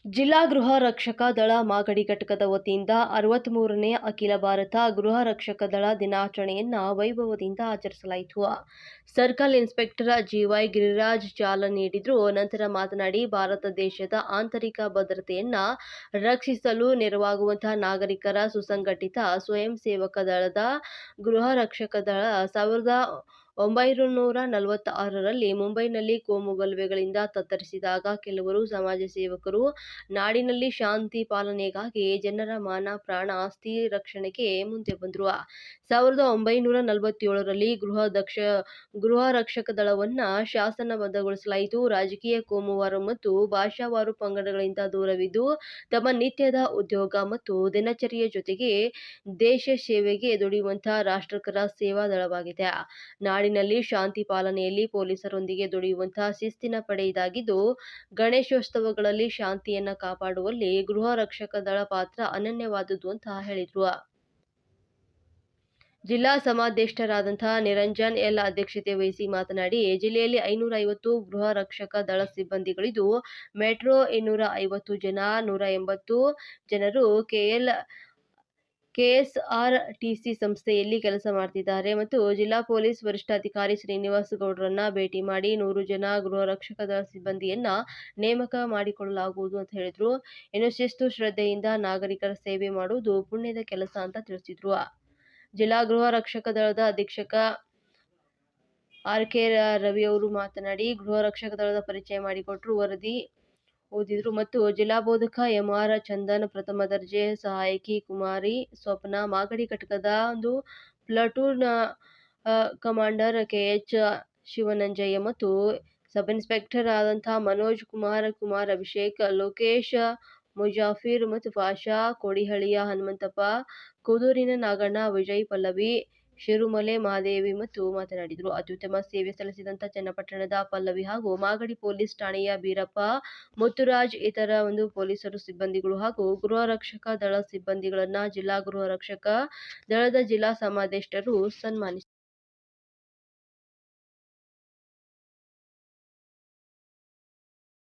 ಜಿಲ್ಲಾ ಗೃಹ ರಕ್ಷಕ ದಳ ಮಾಗಡಿ ಘಟಕದ ವತಿಯಿಂದ 63ನೇ ಅಖಿಲ ಭಾರತ ಗೃಹ ರಕ್ಷಕ ದಳ ದಿನಾಚರಣೆಯನ್ನು ವೈಭವದಿಂದ ಆಚರಿಸಲಾಯಿತು. ಸರ್ಕಲ್ ಇನ್ಸ್ಪೆಕ್ಟರ್ ಜಿವೈ ಗಿರಿರಾಜ್ ಚಾಲನೆ ನೀಡಿದರು. ನಂತರ ಮಾತನಾಡಿ, ಭಾರತ ದೇಶದ ಆಂತರಿಕ ಭದ್ರತೆಯನ್ನು ರಕ್ಷಿಸಲು ನೆರವಾಗುವಂತಹ ನಾಗರಿಕರ ಸುಸಂಘಟಿತ ಸ್ವಯಂ ಸೇವಕ ದಳದ ಗೃಹ ರಕ್ಷಕ ದಳ 1946ರಲ್ಲಿ ಮುಂಬೈನಲ್ಲಿ ಕೋಮು ಗಲಭೆಗಳಿಂದ ತತ್ತರಿಸಿದಾಗ ಕೆಲವರು ಸಮಾಜ ಸೇವಕರು ನಾಡಿನಲ್ಲಿ ಶಾಂತಿ ಪಾಲನೆಗಾಗಿ ಜನರ ಮಾನ ಪ್ರಾಣ ಆಸ್ತಿ ರಕ್ಷಣೆಗೆ ಮುಂದೆ ಬಂದರು. 1947ರಲ್ಲಿ ಗೃಹ ರಕ್ಷಕ ದಳವನ್ನು ಶಾಸನಬದ್ಧಗೊಳಿಸಲಾಯಿತು. ರಾಜಕೀಯ, ಕೋಮುವಾರು ಮತ್ತು ಭಾಷಾವಾರು ಪಂಗಡಗಳಿಂದ ದೂರವಿದ್ದು ತಮ್ಮ ನಿತ್ಯದ ಉದ್ಯೋಗ ಮತ್ತು ದಿನಚರಿಯ ಜೊತೆಗೆ ದೇಶ ಸೇವೆಗೆ ದುಡಿಯುವಂತಹ ರಾಷ್ಟ್ರೀಕರ ಸೇವಾ ದಳವಾಗಿದೆ. ನಾಡಿನಲ್ಲಿ ಶಾಂತಿ ಪಾಲನೆಯಲ್ಲಿ ಪೊಲೀಸರೊಂದಿಗೆ ದುಡಿಯುವಂತಹ ಶಿಸ್ತಿನ ಪಡೆ ಇದಾಗಿದ್ದು, ಗಣೇಶೋತ್ಸವಗಳಲ್ಲಿ ಶಾಂತಿಯನ್ನು ಕಾಪಾಡುವಲ್ಲಿ ಗೃಹ ರಕ್ಷಕ ದಳ ಪಾತ್ರ ಅನನ್ಯವಾದುದು ಅಂತ ಹೇಳಿದರು. ಜಿಲ್ಲಾ ಸಮಾದೇಷ್ಟರಾದಂತಹ ನಿರಂಜನ್ ಎಲ್ ಅಧ್ಯಕ್ಷತೆ ವಹಿಸಿ ಮಾತನಾಡಿ, ಜಿಲ್ಲೆಯಲ್ಲಿ 550 ಗೃಹ ರಕ್ಷಕ ದಳ ಸಿಬ್ಬಂದಿಗಳಿದ್ದು, ಮೆಟ್ರೋ 250 ಜನ, 180 ಜನರು ಕೆಎಸ್ಆರ್ಟಿಸಿ ಸಂಸ್ಥೆಯಲ್ಲಿ ಕೆಲಸ ಮಾಡುತ್ತಿದ್ದಾರೆ ಮತ್ತು ಜಿಲ್ಲಾ ಪೊಲೀಸ್ ವರಿಷ್ಠಾಧಿಕಾರಿ ಶ್ರೀನಿವಾಸ್ ಗೌಡ್ರನ್ನ ಭೇಟಿ ಮಾಡಿ 100 ಜನ ಗೃಹ ರಕ್ಷಕ ದಳ ಸಿಬ್ಬಂದಿಯನ್ನ ನೇಮಕ ಮಾಡಿಕೊಳ್ಳಲಾಗುವುದು ಅಂತ ಹೇಳಿದ್ರು. ಇನ್ನು ಶಿಸ್ತು, ಶ್ರದ್ಧೆಯಿಂದ ನಾಗರಿಕರ ಸೇವೆ ಮಾಡುವುದು ಪುಣ್ಯದ ಕೆಲಸ ಅಂತ ತಿಳಿಸಿದ್ರು. ಜಿಲ್ಲಾ ಗೃಹ ರಕ್ಷಕ ದಳದ ಅಧೀಕ್ಷಕ ಆರ್.ಕೆ. ರವಿ ಅವರು ಮಾತನಾಡಿ, ಗೃಹ ರಕ್ಷಕ ದಳದ ಪರಿಚಯ ಮಾಡಿಕೊಟ್ಟರು, ವರದಿ ಓದಿದ್ರು ಮತ್ತು ಜಿಲ್ಲಾ ಬೋಧಕ ಎಂ.ಆರ್. ಚಂದನ್, ಪ್ರಥಮ ದರ್ಜೆ ಸಹಾಯಕಿ ಕುಮಾರಿ ಸ್ವಪ್ನ, ಮಾಗಡಿ ಘಟಕದ ಪ್ಲಾಟೂನ್ ಕಮಾಂಡರ್ ಕೆ.ಎಚ್. ಶಿವನಂಜಯ್ಯ ಮತ್ತು ಸಬ್ಇನ್ಸ್ಪೆಕ್ಟರ್ ಆದಂತಹ ಮನೋಜ್ ಕುಮಾರ್ ಅಭಿಷೇಕ್, ಲೋಕೇಶ್, ಮುಜಾಫಿರ್ ಮತ್ತು ಪಾಷಾ, ಕೋಡಿಹಳ್ಳಿಯ ಹನುಮಂತಪ್ಪ, ಕುದೂರಿನ ನಾಗಣ್ಣ, ವಿಜಯ್, ಪಲ್ಲವಿ, ಶಿರುಮಲೆ ಮಹಾದೇವಿ ಮತ್ತು ಮಾತನಾಡಿದರು. ಅತ್ಯುತ್ತಮ ಸೇವೆ ಸಲ್ಲಿಸಿದಂತ ಚನ್ನಪಟ್ಟಣದ ಪಲ್ಲವಿ ಹಾಗೂ ಮಾಗಡಿ ಪೊಲೀಸ್ ಠಾಣೆಯ ಬೀರಪ್ಪ, ಮುತ್ತುರಾಜ್, ಇತರ ಪೊಲೀಸರು ಸಿಬ್ಬಂದಿಗಳು ಹಾಗೂ ಗೃಹ ರಕ್ಷಕ ದಳ ಸಿಬ್ಬಂದಿಗಳನ್ನ ಜಿಲ್ಲಾ ಗೃಹ ರಕ್ಷಕ ದಳದ ಜಿಲ್ಲಾ ಸಮಾದೇಷ್ಟರು ಸನ್ಮಾನಿಸಿದರು.